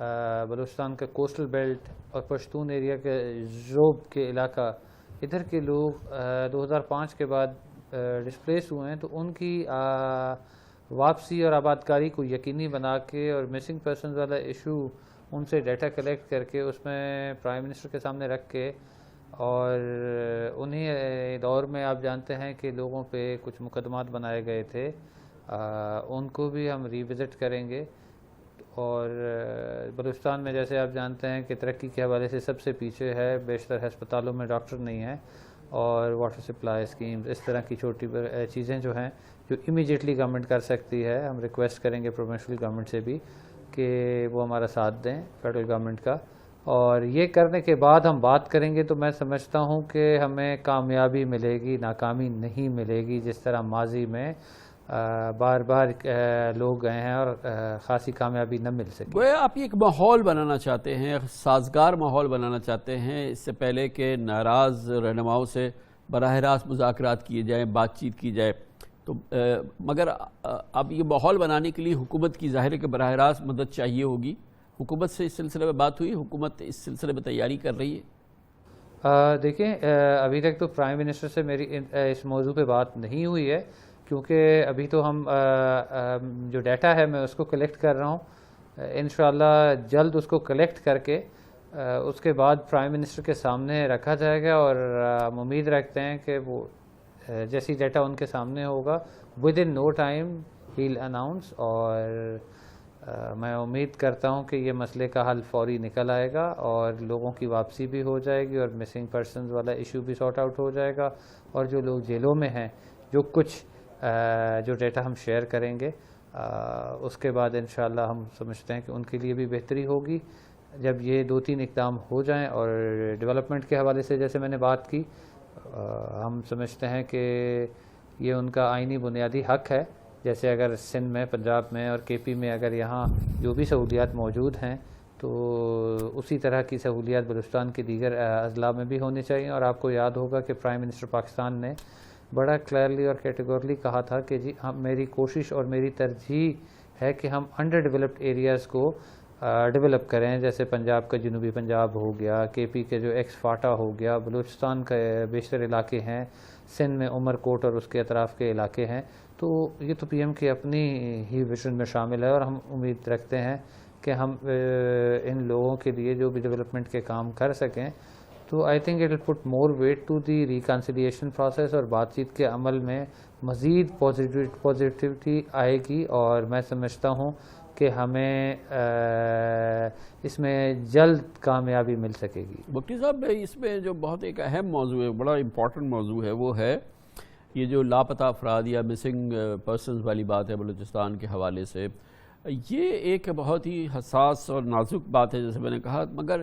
بلوچستان کا coastal belt اور Pashtun area کے ذوب کے علاقہ، ادھر کے لوگ 2005 کے بعد ڈسپلیس ہوئے ہیں، تو ان کی واپسی اور آبادکاری کو یقینی بنا کے اور مسنگ پرسنز والا ایشو ان سے ڈیٹا کلیکٹ کر کے اس میں پرائم منسٹر کے سامنے رکھ کے، اور انہی دور میں آپ جانتے ہیں کہ لوگوں پہ کچھ مقدمات بنائے گئے تھے، ان کو بھی ہم ریوزٹ کریں گے. اور بلوچستان میں جیسے آپ جانتے ہیں کہ ترقی کے حوالے سے سب سے پیچھے ہے، بیشتر ہسپتالوں میں ڈاکٹر نہیں ہیں، اور واٹر سپلائی اسکیمز، اس طرح کی چھوٹی چیزیں جو ہیں جو امیجیٹلی گورنمنٹ کر سکتی ہے، ہم ریکویسٹ کریں گے پروونشل گورنمنٹ سے بھی کہ وہ ہمارا ساتھ دیں، فیڈرل گورنمنٹ کا. اور یہ کرنے کے بعد ہم بات کریں گے تو میں سمجھتا ہوں کہ ہمیں کامیابی ملے گی، ناکامی نہیں ملے گی، جس طرح ماضی میں بار بار لوگ گئے ہیں اور خاصی کامیابی نہ مل سکی. وہ آپ ایک ماحول بنانا چاہتے ہیں، سازگار ماحول بنانا چاہتے ہیں، اس سے پہلے کہ ناراض رہنماؤں سے براہ راست مذاکرات کیے جائیں، بات چیت کی جائے، تو مگر اب یہ ماحول بنانے کے لیے حکومت کی ظاہر ہے کہ براہ راست مدد چاہیے ہوگی. حکومت سے اس سلسلے میں بات ہوئی؟ حکومت اس سلسلے میں تیاری کر رہی ہے؟ دیکھیں، ابھی تک تو پرائم منسٹر سے میری اس موضوع پہ بات نہیں ہوئی ہے، کیونکہ ابھی تو ہم جو ڈیٹا ہے میں اس کو کلیکٹ کر رہا ہوں. انشاءاللہ جلد اس کو کلیکٹ کر کے اس کے بعد پرائم منسٹر کے سامنے رکھا جائے گا، اور ہم امید رکھتے ہیں کہ وہ جیسی ڈیٹا ان کے سامنے ہوگا within no time he will announce. اور میں امید کرتا ہوں کہ یہ مسئلے کا حل فوری نکل آئے گا اور لوگوں کی واپسی بھی ہو جائے گی، اور مسنگ پرسنز والا ایشو بھی سارٹ آؤٹ ہو جائے گا، اور جو لوگ جیلوں میں ہیں، جو کچھ جو ڈیٹا ہم شیئر کریں گے اس کے بعد انشاءاللہ ہم سمجھتے ہیں کہ ان کے لیے بھی بہتری ہوگی. جب یہ 2-3 اقدام ہو جائیں، اور ڈیولپمنٹ کے حوالے سے جیسے میں نے بات کی، ہم سمجھتے ہیں کہ یہ ان کا آئینی بنیادی حق ہے. جیسے اگر سندھ میں، پنجاب میں اور کے پی میں اگر یہاں جو بھی سہولیات موجود ہیں، تو اسی طرح کی سہولیات بلوچستان کے دیگر اضلاع میں بھی ہونی چاہیے. اور آپ کو یاد ہوگا کہ پرائم منسٹر پاکستان نے بڑا کلیئرلی اور کیٹیگورلی کہا تھا کہ جی میری کوشش اور میری ترجیح ہے کہ ہم انڈر ڈیولپڈ ایریاز کو ڈیولپ کریں، جیسے پنجاب کا جنوبی پنجاب ہو گیا، کے پی کے جو ایکس فاٹا ہو گیا، بلوچستان کے بیشتر علاقے ہیں، سندھ میں عمر کوٹ اور اس کے اطراف کے علاقے ہیں. تو یہ تو پی ایم کی اپنی ہی ویژن میں شامل ہے، اور ہم امید رکھتے ہیں کہ ہم ان لوگوں کے لیے جو بھی ڈیولپمنٹ کے کام کر سکیں. تو I think it will put more weight to the reconciliation process, اور بات چیت کے عمل میں مزید پازیٹیوٹی آئے گی، اور میں سمجھتا ہوں کہ ہمیں اس میں جلد کامیابی مل سکے گی. مفتی صاحب، اس میں جو بہت ایک اہم موضوع ہے، بڑا امپورٹنٹ موضوع ہے، وہ ہے یہ جو لاپتہ افراد یا مسنگ پرسنز والی بات ہے بلوچستان کے حوالے سے. یہ ایک بہت ہی حساس اور نازک بات ہے، جیسے میں نے کہا. مگر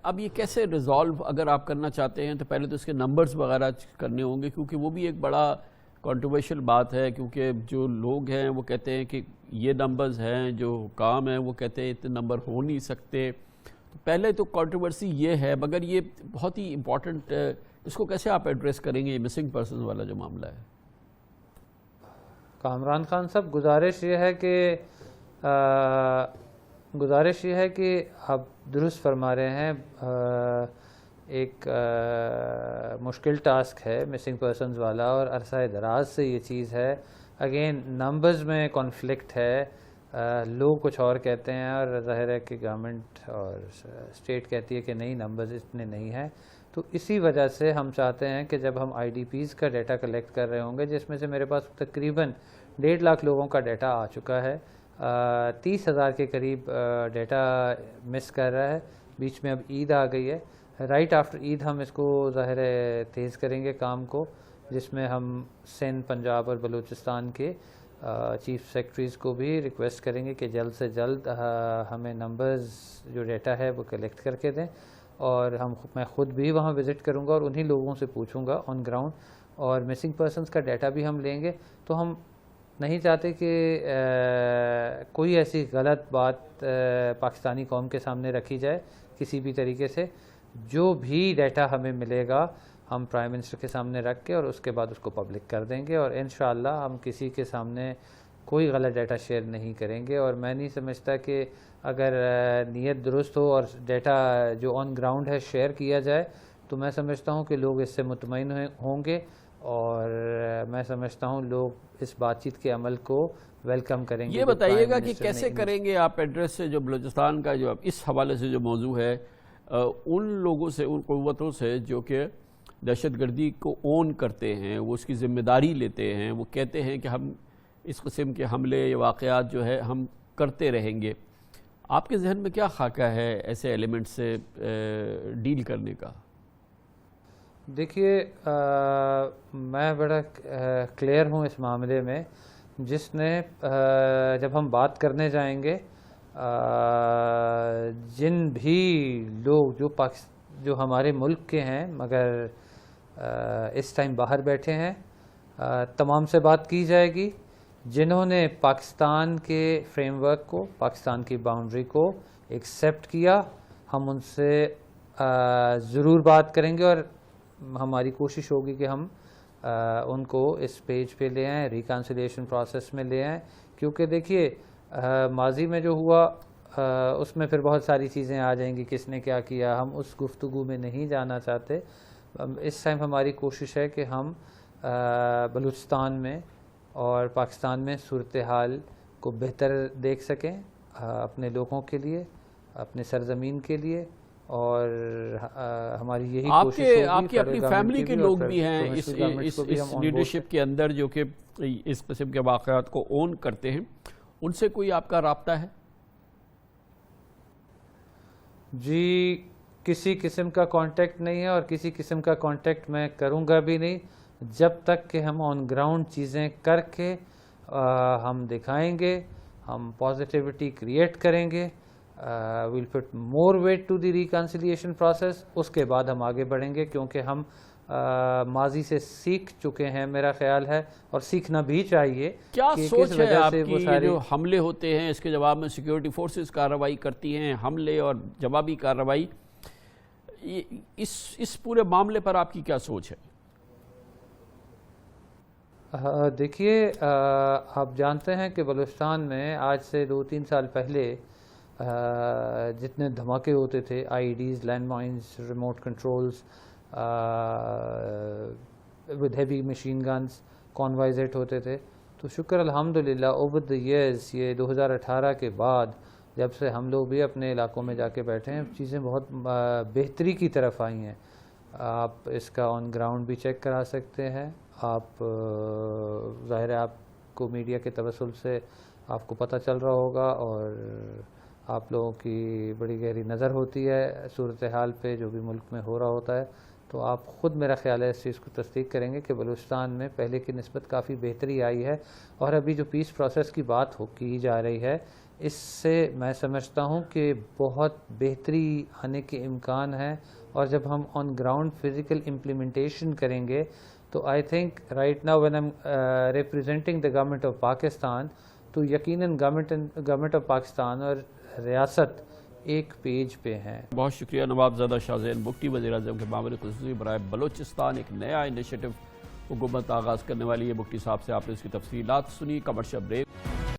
اب یہ کیسے ریزالو اگر آپ کرنا چاہتے ہیں تو پہلے تو اس کے نمبرز وغیرہ کرنے ہوں گے، کیونکہ وہ بھی ایک بڑا کنٹروورشل بات ہے. کیونکہ جو لوگ ہیں وہ کہتے ہیں کہ یہ نمبرز ہیں، جو حکام ہیں وہ کہتے ہیں اتنے نمبر ہو نہیں سکتے. تو پہلے تو کنٹروورسی یہ ہے، مگر یہ بہت ہی امپورٹنٹ، اس کو کیسے آپ ایڈریس کریں گے، یہ مسنگ پرسنز والا جو معاملہ ہے؟ کامران خان صاحب، گزارش یہ ہے کہ آپ درست فرما رہے ہیں. ایک مشکل ٹاسک ہے مسنگ پرسنز والا، اور عرصہ دراز سے یہ چیز ہے. اگین نمبرز میں کانفلکٹ ہے، لوگ کچھ اور کہتے ہیں، اور ظاہر ہے کہ گورنمنٹ اور اسٹیٹ کہتی ہے کہ نہیں، نمبرز اتنے نہیں ہیں. تو اسی وجہ سے ہم چاہتے ہیں کہ جب ہم آئی ڈی پیز کا ڈیٹا کلیکٹ کر رہے ہوں گے، جس میں سے میرے پاس تقریباً 1.5 لاکھ لوگوں کا ڈیٹا آ چکا ہے، 30,000 کے قریب ڈیٹا مس کر رہا ہے. بیچ میں اب عید آ گئی ہے، رائٹ آفٹر عید ہم اس کو ظاہر ہے تیز کریں گے کام کو، جس میں ہم سندھ، پنجاب اور بلوچستان کے چیف سیکرٹریز کو بھی ریکویسٹ کریں گے کہ جلد سے جلد ہمیں نمبرز جو ڈیٹا ہے وہ کلیکٹ کر کے دیں. اور میں خود بھی وہاں وزٹ کروں گا اور انہی لوگوں سے پوچھوں گا آن گراؤنڈ، اور مسنگ پرسنز کا ڈیٹا بھی ہم لیں گے. تو ہم نہیں چاہتے کہ کوئی ایسی غلط بات پاکستانی قوم کے سامنے رکھی جائے کسی بھی طریقے سے. جو بھی ڈیٹا ہمیں ملے گا ہم پرائم منسٹر کے سامنے رکھ کے اور اس کے بعد اس کو پبلک کر دیں گے، اور انشاءاللہ ہم کسی کے سامنے کوئی غلط ڈیٹا شیئر نہیں کریں گے، اور میں نہیں سمجھتا کہ اگر نیت درست ہو اور ڈیٹا جو آن گراؤنڈ ہے شیئر کیا جائے تو میں سمجھتا ہوں کہ لوگ اس سے مطمئن ہوں گے، اور میں سمجھتا ہوں لوگ اس بات چیت کے عمل کو ویلکم کریں گے۔ یہ بتائیے گا کہ کیسے کریں گے آپ ایڈریس سے جو بلوچستان کا جو اس حوالے سے جو موضوع ہے ان لوگوں سے، ان قوتوں سے جو کہ دہشت گردی کو اون کرتے ہیں، وہ اس کی ذمہ داری لیتے ہیں، وہ کہتے ہیں کہ ہم اس قسم کے حملے یا واقعات جو ہے ہم کرتے رہیں گے، آپ کے ذہن میں کیا خاکہ ہے ایسے ایلیمنٹ سے ڈیل کرنے کا؟ دیکھیے میں بڑا کلیئر ہوں اس معاملے میں، جس نے جب ہم بات کرنے جائیں گے جن بھی لوگ جو ہمارے ملک کے ہیں مگر اس ٹائم باہر بیٹھے ہیں، تمام سے بات کی جائے گی، جنہوں نے پاکستان کے فریم ورک کو، پاکستان کی باؤنڈری کو ایکسیپٹ کیا، ہم ان سے ضرور بات کریں گے، اور ہماری کوشش ہوگی کہ ہم ان کو اس پیج پہ لے آئیں، ریکنسیلیشن پروسیس میں لے آئیں، کیونکہ دیکھیے ماضی میں جو ہوا اس میں پھر بہت ساری چیزیں آ جائیں گی، کس نے کیا کیا، ہم اس گفتگو میں نہیں جانا چاہتے۔ اس ٹائم ہماری کوشش ہے کہ ہم بلوچستان میں اور پاکستان میں صورتحال کو بہتر دیکھ سکیں اپنے لوگوں کے لیے، اپنے سرزمین کے لیے، اور ہماری یہی کوشش ہوگی۔ آپ کی اپنی فیملی کے لوگ بھی ہیں اس لیڈرشپ کے اندر جو کہ اس قسم کے واقعات کو اون کرتے ہیں، ان سے کوئی آپ کا رابطہ ہے؟ جی کسی قسم کا کانٹیکٹ نہیں ہے، اور کسی قسم کا کانٹیکٹ میں کروں گا بھی نہیں جب تک کہ ہم آن گراؤنڈ چیزیں کر کے ہم دکھائیں گے، ہم پازیٹیوٹی کریٹ کریں گے، we'll put more weight to the reconciliation process, اس کے بعد ہم آگے بڑھیں گے، کیونکہ ہم ماضی سے سیکھ چکے ہیں میرا خیال ہے، اور سیکھنا بھی چاہیے۔ کیا سوچ ہے آپ کی؟ یہ جو حملے ہوتے ہیں اس کے جواب میں سیکیورٹی فورسز کارروائی کرتی ہیں، حملے اور جوابی کارروائی، اس پورے معاملے پر آپ کی کیا سوچ ہے؟ دیکھیے آپ جانتے ہیں کہ بلوچستان میں آج سے 2-3 سال پہلے جتنے دھماکے ہوتے تھے، IEDs, land mines, remote controls with heavy machine guns, convoys hit ہوتے تھے، تو شکر الحمدللہ اوور دی ایئرز، یہ 2018 کے بعد جب سے ہم لوگ بھی اپنے علاقوں میں جا کے بیٹھے ہیں، چیزیں بہت بہتری کی طرف آئی ہیں۔ آپ اس کا آن گراؤنڈ بھی چیک کرا سکتے ہیں، آپ ظاہر ہے آپ کو میڈیا کے توسل سے آپ کو پتہ چل رہا ہوگا، اور آپ لوگوں کی بڑی گہری نظر ہوتی ہے صورتحال پہ جو بھی ملک میں ہو رہا ہوتا ہے، تو آپ خود میرا خیال ہے اس چیز کو تصدیق کریں گے کہ بلوچستان میں پہلے کی نسبت کافی بہتری آئی ہے، اور ابھی جو پیس پروسیس کی بات کی جا رہی ہے اس سے میں سمجھتا ہوں کہ بہت بہتری آنے کے امکان ہیں، اور جب ہم آن گراؤنڈ فزیکل امپلیمنٹیشن کریں گے تو I think right now when I'm representing the government of Pakistan, تو یقیناً گورنمنٹ آف پاکستان اور ریاست ایک پیج پہ ہیں۔ بہت شکریہ نواب زادہ شاہ زین بگٹی، وزیر اعظم کے معاون خصوصی برائے بلوچستان۔ ایک نیا انیشیٹو حکومت آغاز کرنے والی ہے، بگٹی صاحب سے آپ نے اس کی تفصیلات سنی۔ Commercial break.